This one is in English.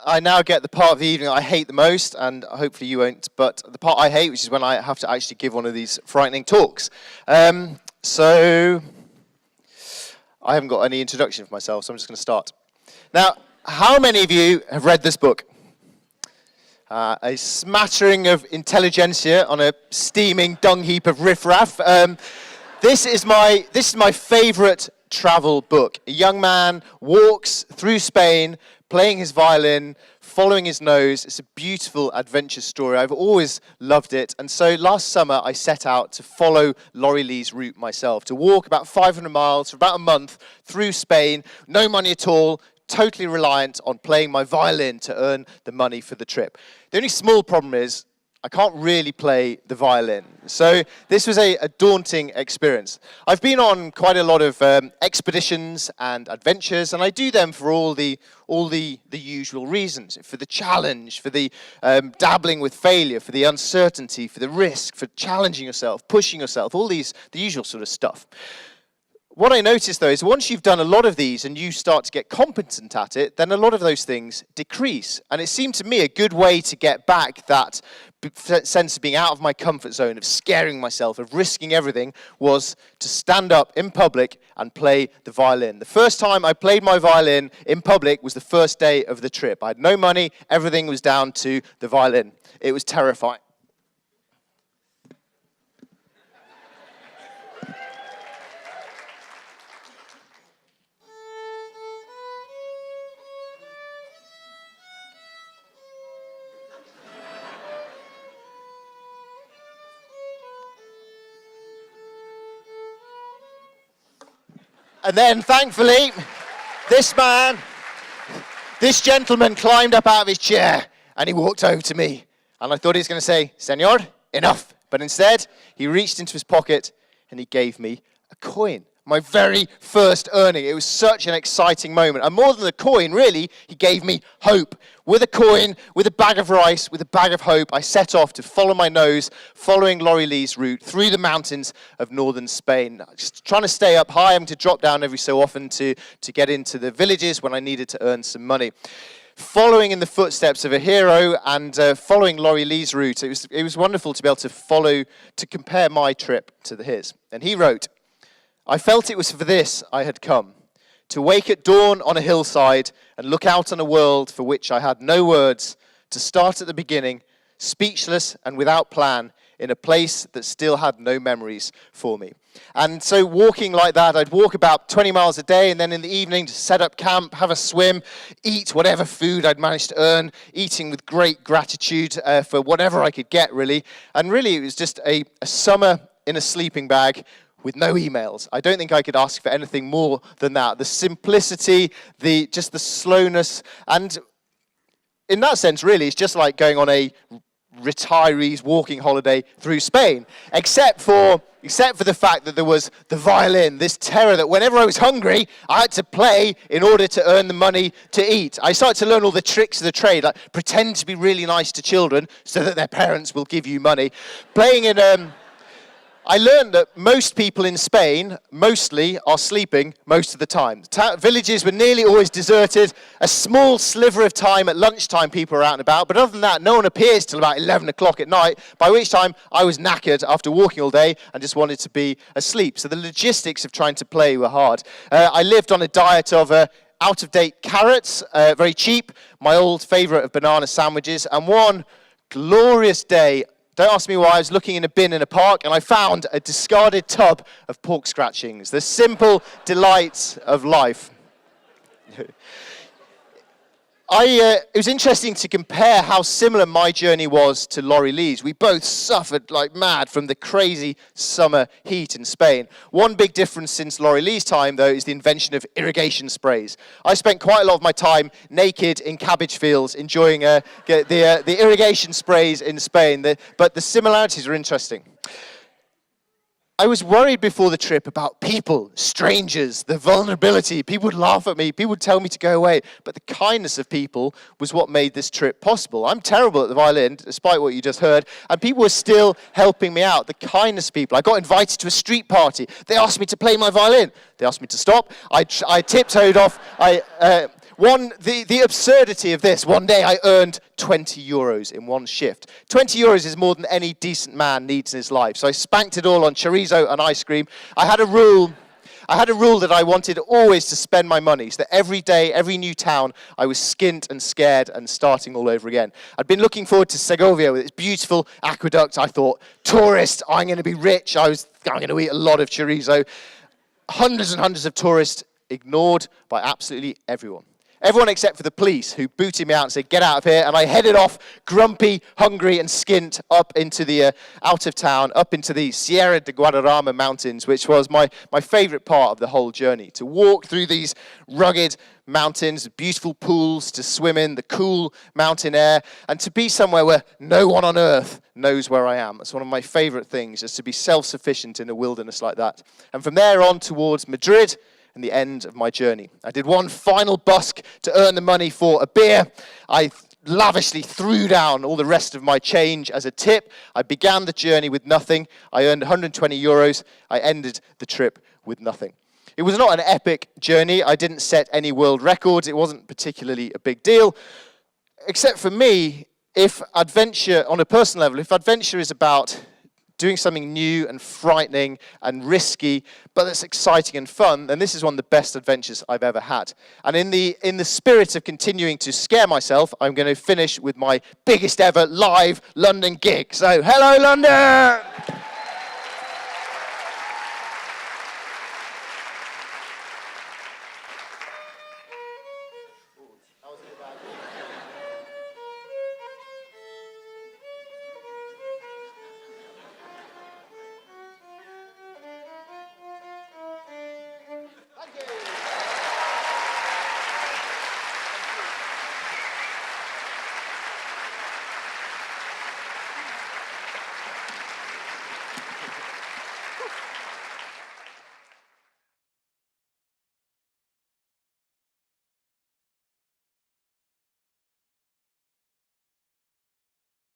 I now get the part of the evening I hate the most, and hopefully you won't, but the part I hate, which is when I have to actually give one of these frightening talks. So I haven't got any introduction for myself, so I'm just going to start. Now, how many of you have read this book? A smattering of intelligentsia on a steaming dung heap of riffraff. This is my favourite travel book. A young man walks through Spain, playing his violin, following his nose. It's a beautiful adventure story. I've always loved it. And so last summer, I set out to follow Laurie Lee's route myself, to walk about 500 miles for about a month through Spain, no money at all, totally reliant on playing my violin to earn the money for the trip. The only small problem is I can't really play the violin. So this was a daunting experience. I've been on quite a lot of expeditions and adventures, and I do them for all the usual reasons. For the challenge, for the dabbling with failure, for the uncertainty, for the risk, for challenging yourself, pushing yourself, the usual sort of stuff. What I noticed, though, is once you've done a lot of these and you start to get competent at it, then a lot of those things decrease. And it seemed to me a good way to get back that sense of being out of my comfort zone, of scaring myself, of risking everything, was to stand up in public and play the violin. The first time I played my violin in public was the first day of the trip. I had no money, everything was down to the violin. It was terrifying. And then, thankfully, this gentleman climbed up out of his chair and he walked over to me. And I thought he was going to say, "Senor, enough." But instead, he reached into his pocket and he gave me a coin. My very first earning. It was such an exciting moment. And more than the coin, really, he gave me hope. With a coin, with a bag of rice, with a bag of hope, I set off to follow my nose, following Laurie Lee's route through the mountains of northern Spain. Just trying to stay up high, having to drop down every so often to get into the villages when I needed to earn some money. Following in the footsteps of a hero and following Laurie Lee's route, it was wonderful to be able to compare my trip to his. And he wrote, "I felt it was for this I had come, to wake at dawn on a hillside and look out on a world for which I had no words, to start at the beginning, speechless and without plan, in a place that still had no memories for me." And so walking like that, I'd walk about 20 miles a day, and then in the evening to set up camp, have a swim, eat whatever food I'd managed to earn, eating with great gratitude for whatever I could get, really. And really, it was just a summer in a sleeping bag, with no emails. I don't think I could ask for anything more than that. The simplicity, just the slowness, and in that sense, really, it's just like going on a retiree's walking holiday through Spain, except for the fact that there was the violin, this terror that whenever I was hungry, I had to play in order to earn the money to eat. I started to learn all the tricks of the trade, like pretend to be really nice to children so that their parents will give you money. Playing in I learned that most people in Spain, mostly, are sleeping most of the time. Villages were nearly always deserted. A small sliver of time at lunchtime, people are out and about. But other than that, no one appears till about 11 o'clock at night, by which time I was knackered after walking all day and just wanted to be asleep. So the logistics of trying to play were hard. I lived on a diet of out-of-date carrots, very cheap, my old favourite of banana sandwiches, and one glorious day, don't ask me why, I was looking in a bin in a park and I found a discarded tub of pork scratchings, the simple delights of life. It was interesting to compare how similar my journey was to Laurie Lee's. We both suffered like mad from the crazy summer heat in Spain. One big difference since Laurie Lee's time, though, is the invention of irrigation sprays. I spent quite a lot of my time naked in cabbage fields enjoying the irrigation sprays in Spain, but the similarities are interesting. I was worried before the trip about people, strangers, the vulnerability. People would laugh at me. People would tell me to go away. But the kindness of people was what made this trip possible. I'm terrible at the violin, despite what you just heard. And people were still helping me out. The kindness of people. I got invited to a street party. They asked me to play my violin. They asked me to stop. I tiptoed off. The absurdity of this, one day I earned 20 euros in one shift. 20 euros is more than any decent man needs in his life. So I spanked it all on chorizo and ice cream. I had a rule that I wanted always to spend my money, so that every day, every new town, I was skint and scared and starting all over again. I'd been looking forward to Segovia with its beautiful aqueduct. I thought, tourist, I'm going to be rich. I'm going to eat a lot of chorizo. Hundreds and hundreds of tourists ignored by absolutely everyone. Everyone except for the police, who booted me out and said, get out of here. And I headed off, grumpy, hungry, and skint, up into the, out of town, up into the Sierra de Guadarrama mountains, which was my favorite part of the whole journey. To walk through these rugged mountains, beautiful pools to swim in, the cool mountain air, and to be somewhere where no one on earth knows where I am. It's one of my favorite things, is to be self-sufficient in a wilderness like that. And from there on towards Madrid, and the end of my journey. I did one final busk to earn the money for a beer. I lavishly threw down all the rest of my change as a tip. I began the journey with nothing. I earned 120 euros. I ended the trip with nothing. It was not an epic journey. I didn't set any world records. It wasn't particularly a big deal. Except for me, if adventure, on a personal level, if adventure is about doing something new and frightening and risky, but that's exciting and fun, then this is one of the best adventures I've ever had. And in the spirit of continuing to scare myself, I'm going to finish with my biggest ever live London gig. So, hello, London!